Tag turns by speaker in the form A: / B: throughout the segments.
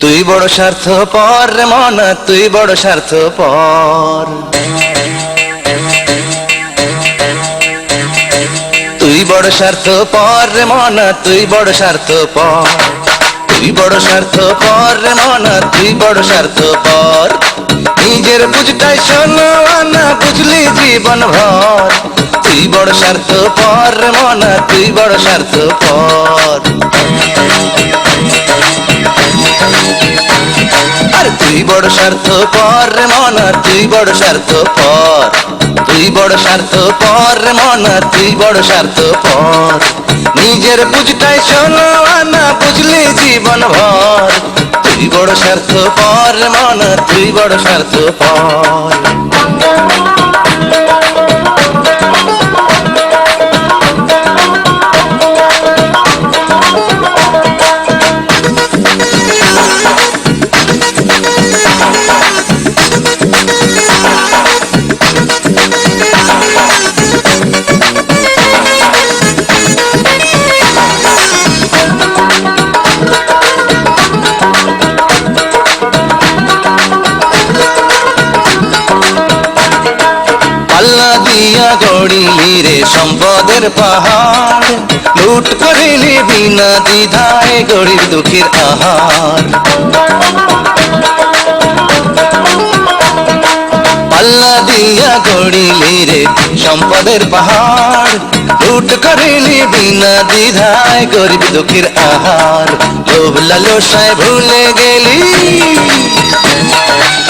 A: তুই বড় স্বার্থপর রে মন, তুই বড় স্বার্থপর। তুই বড় স্বার্থপর রে মন, তুই বড় স্বার্থপর। তুই বড় স্বার্থপর রে মন, তুই বড় স্বার্থপর। নিজের বুঝটাই শোনো না বুঝলি জীবন ভর। তুই বড় স্বার্থপর রে মন, তুই বড় স্বার্থপর। আর তুই বড় স্বার্থপর রে মন, তুই বড় স্বার্থপর। তুই বড় স্বার্থপর রে মন, তুই বড় স্বার্থপর। নিজের বুঝটাই শোনো না বুঝলি জীবন ভর। তুই বড় স্বার্থপর রে মন, তুই বড় স্বার্থপর। পাল্লা দিয়া গড়িলি রে সম্পদের পাহাড়, লুট করিলি বিনা দ্বিধায় গরিব দুঃখীর আহার। পাল্লা দিয়া গড়িলি রে সম্পদের পাহাড়, লুট করিলি বিনা দ্বিধায় গরিব দুঃখীর আহার। লোভ লালসায় ভুলে গেলি,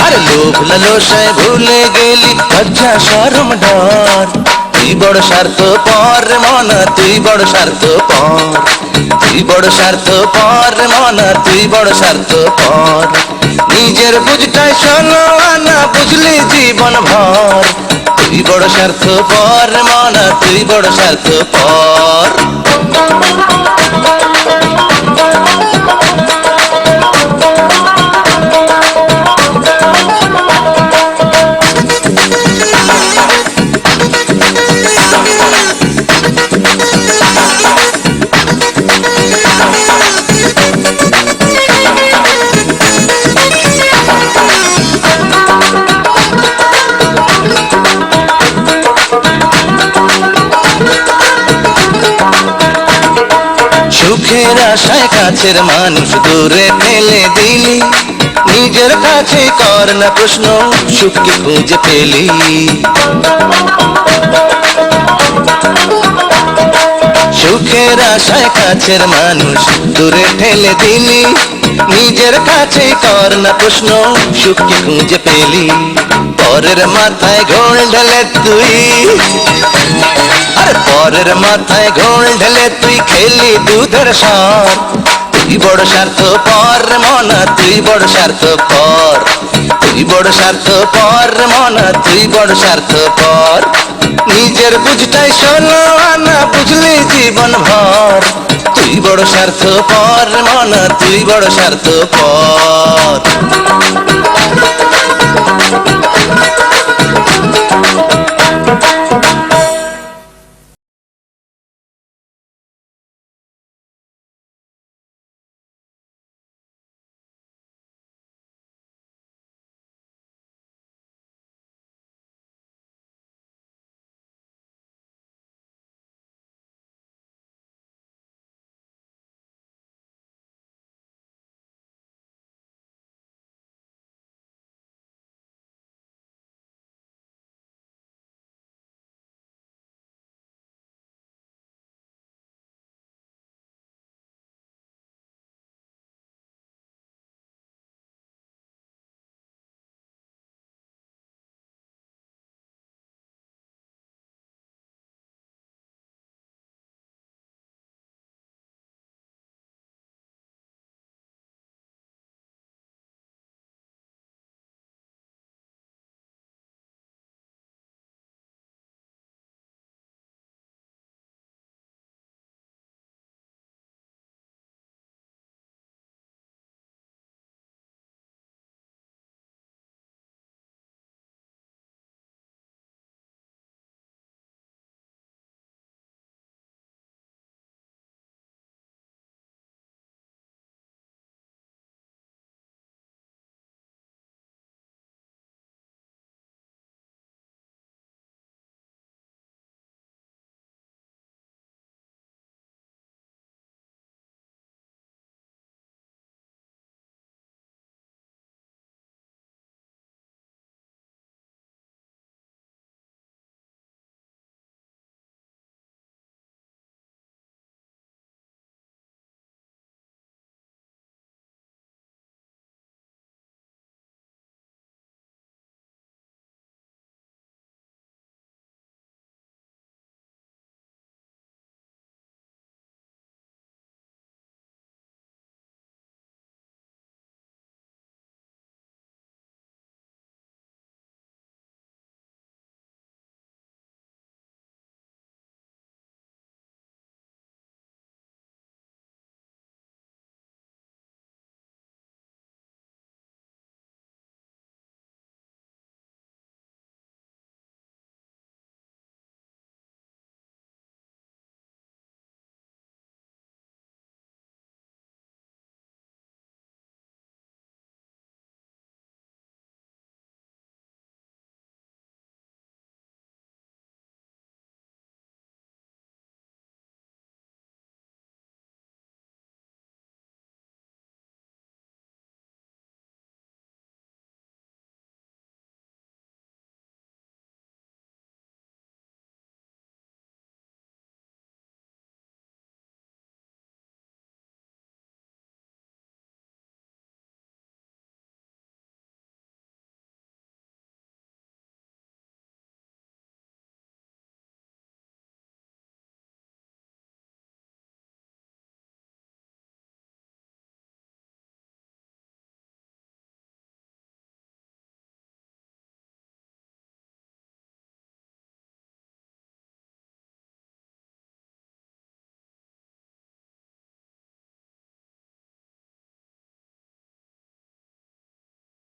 A: আরে লোভ লালসায় ভুলে গেলি লজ্জা শরম ডর। তুই বড় স্বার্থপর রে মন, তুই বড় স্বার্থপর। তুই বড় স্বার্থপর রে মন, তুই বড় স্বার্থপর। নিজের বুঝটাই শোনো না বুঝলি জীবন ভর। তুই বড় স্বার্থপর রে মন, তুই বড় স্বার্থপর। সুখের আশায় কাছের মানুষ দূরে ফেলে দিলি, নিজের কাছে কর না প্রশ্ন সুখ কি খুঁজে পেলি। সুখের আশায় কাছের মানুষ দূরে ঠেলে দিলি, নিজের কাছে কর না প্রশ্ন সুখ কি খুঁজে পেলি। পরের মাথায় ঘোল ঢেলে তুই, আর পরের মাথায় ঘোল ঢেলে তুই খেলি দুধের সর। তুই বড় স্বার্থপর রে মন, তুই বড় স্বার্থপর। তুই বড় স্বার্থপর রে মন, তুই বড় স্বার্থপর। নিজের বুঝটাই শোনো না বুঝলি জীবন ভর। তুই বড় স্বার্থপর রে মন, তুই বড় স্বার্থপর।